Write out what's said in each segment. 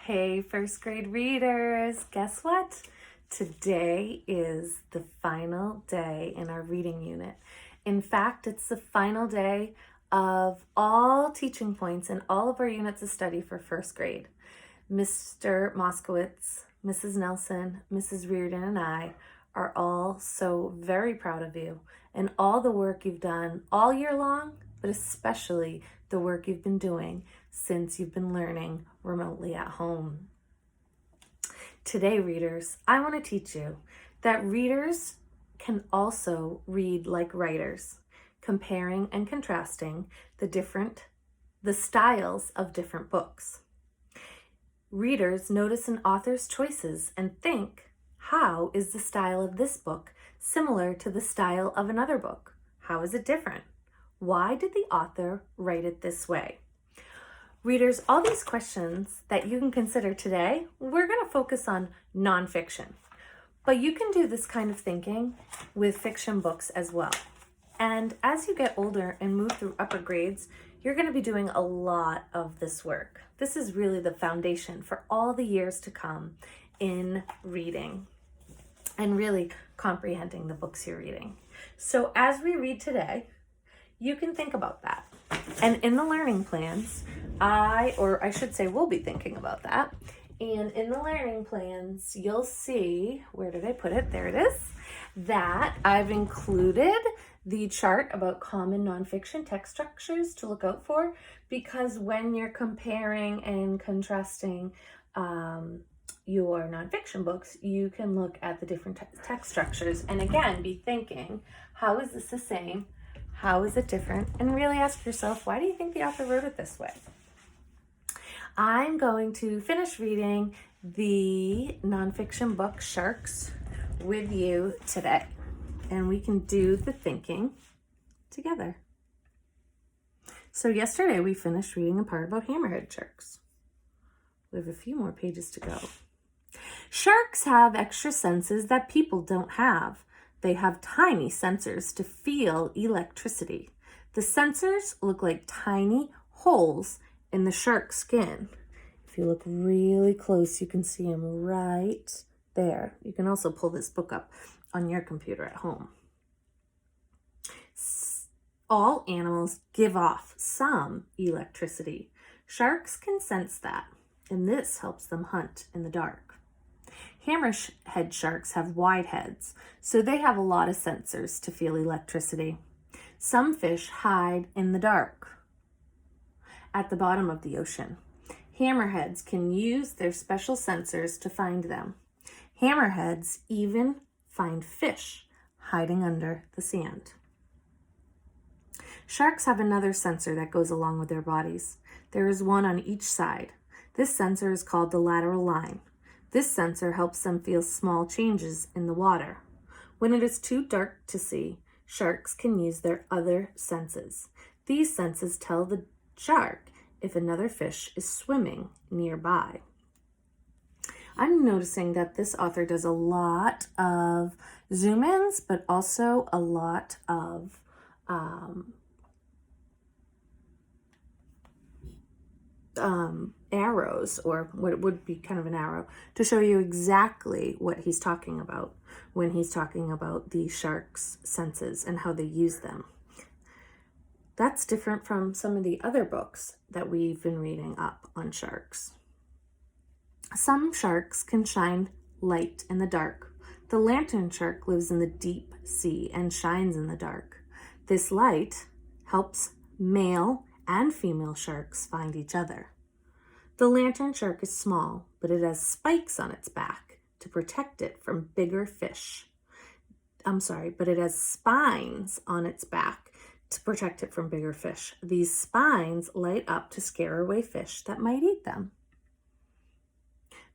Hey, first grade readers, guess what? Today is the final day in our reading unit. In fact, it's the final day of all teaching points in all of our units of study for first grade. Mr. Moskowitz, Mrs. Nelson, Mrs. Reardon, and I are all so very proud of you and all the work you've done all year long, but especially the work you've been doing since you've been learning remotely at home. Today, readers, I want to teach you that readers can also read like writers, comparing and contrasting the styles of different books. Readers notice an author's choices and think, how is the style of this book similar to the style of another book? How is it different? Why did the author write it this way? Readers, all these questions that you can consider today, we're going to focus on nonfiction. But you can do this kind of thinking with fiction books as well. And as you get older and move through upper grades, you're going to be doing a lot of this work. This is really the foundation for all the years to come in reading and really comprehending the books you're reading. So as we read today, you can think about that. And in the learning plans, we'll be thinking about that. And in the learning plans, you'll see, where did I put it? There it is, that I've included the chart about common nonfiction text structures to look out for, because when you're comparing and contrasting your nonfiction books, you can look at the different text structures and again, be thinking, how is this the same? How is it different? And really ask yourself, why do you think the author wrote it this way? I'm going to finish reading the nonfiction book Sharks with you today, and we can do the thinking together. So yesterday we finished reading a part about hammerhead sharks. We have a few more pages to go. Sharks have extra senses that people don't have. They have tiny sensors to feel electricity. The sensors look like tiny holes in the shark skin. If you look really close, you can see them right there. You can also pull this book up on your computer at home. All animals give off some electricity. Sharks can sense that, and this helps them hunt in the dark. Hammerhead sharks have wide heads, so they have a lot of sensors to feel electricity. Some fish hide in the dark at the bottom of the ocean. Hammerheads can use their special sensors to find them. Hammerheads even find fish hiding under the sand. Sharks have another sensor that goes along with their bodies. There is one on each side. This sensor is called the lateral line. This sensor helps them feel small changes in the water. When it is too dark to see, sharks can use their other senses. These senses tell the shark if another fish is swimming nearby. I'm noticing that this author does a lot of zoom-ins, but also a lot of arrows, or what would be kind of an arrow, to show you exactly what he's talking about when he's talking about the shark's senses and how they use them. That's different from some of the other books that we've been reading up on sharks. Some sharks can shine light in the dark. The lantern shark lives in the deep sea and shines in the dark. This light helps male and female sharks find each other. The lantern shark is small, but it has spikes on its back to protect it from bigger fish. But it has spines on its back to protect it from bigger fish. These spines light up to scare away fish that might eat them.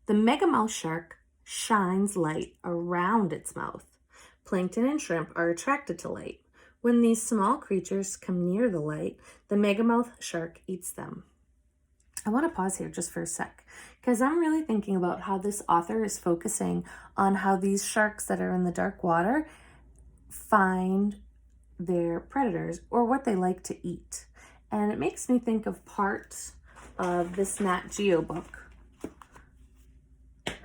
The megamouth shark shines light around its mouth. Plankton and shrimp are attracted to light. When these small creatures come near the light, the megamouth shark eats them. I want to pause here just for a sec, because I'm really thinking about how this author is focusing on how these sharks that are in the dark water find their predators or what they like to eat. And it makes me think of parts of this Nat Geo book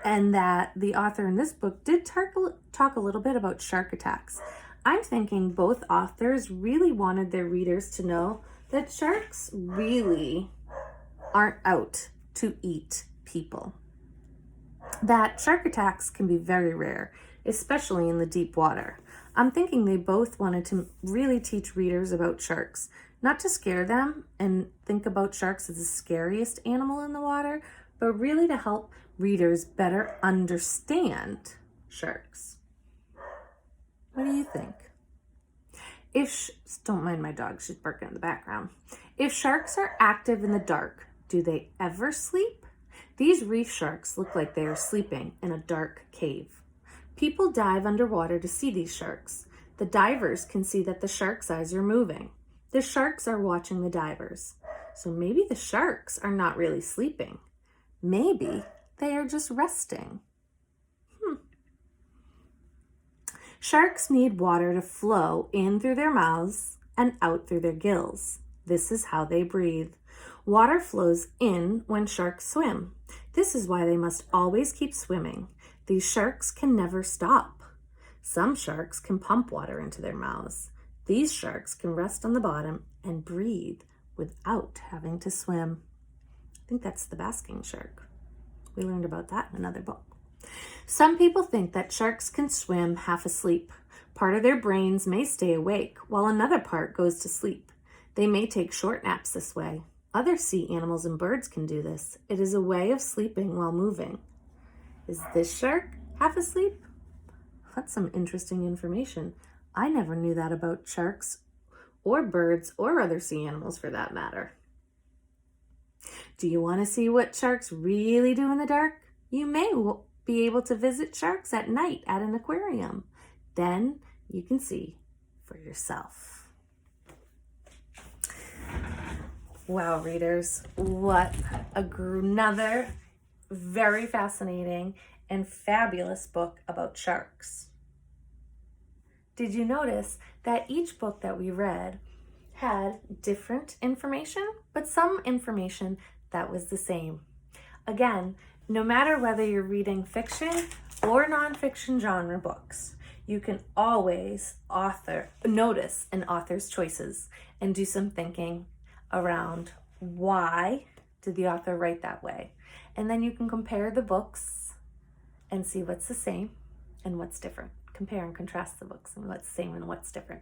and that the author in this book did talk a little bit about shark attacks. I'm thinking both authors really wanted their readers to know that sharks really aren't out to eat people. That shark attacks can be very rare, especially in the deep water. I'm thinking they both wanted to really teach readers about sharks, not to scare them and think about sharks as the scariest animal in the water, but really to help readers better understand sharks. What do you think? Don't mind my dog, she's barking in the background. If sharks are active in the dark, do they ever sleep? These reef sharks look like they are sleeping in a dark cave. People dive underwater to see these sharks. The divers can see that the sharks' eyes are moving. The sharks are watching the divers. So maybe the sharks are not really sleeping. Maybe they are just resting. Sharks need water to flow in through their mouths and out through their gills. This is how they breathe. Water flows in when sharks swim. This is why they must always keep swimming. These sharks can never stop. Some sharks can pump water into their mouths. These sharks can rest on the bottom and breathe without having to swim. I think that's the basking shark. We learned about that in another book. Some people think that sharks can swim half asleep. Part of their brains may stay awake while another part goes to sleep. They may take short naps this way. Other sea animals and birds can do this. It is a way of sleeping while moving. Is this shark half asleep? That's some interesting information. I never knew that about sharks or birds or other sea animals for that matter. Do you want to see what sharks really do in the dark? You may be able to visit sharks at night at an aquarium. Then you can see for yourself. Wow, readers, what another very fascinating and fabulous book about sharks. Did you notice that each book that we read had different information, but some information that was the same? Again, no matter whether you're reading fiction or nonfiction genre books, you can always notice an author's choices and do some thinking around why did the author write that way. And then you can compare the books and see what's the same and what's different. Compare and contrast the books and what's the same and what's different.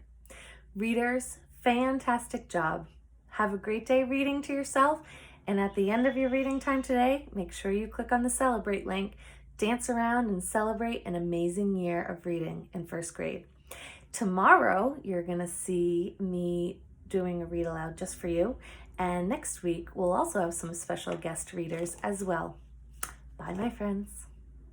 Readers, fantastic job. Have a great day reading to yourself. And at the end of your reading time today, make sure you click on the Celebrate link, dance around and celebrate an amazing year of reading in first grade. Tomorrow, you're going to see me doing a read aloud just for you. And next week, we'll also have some special guest readers as well. Bye, my friends.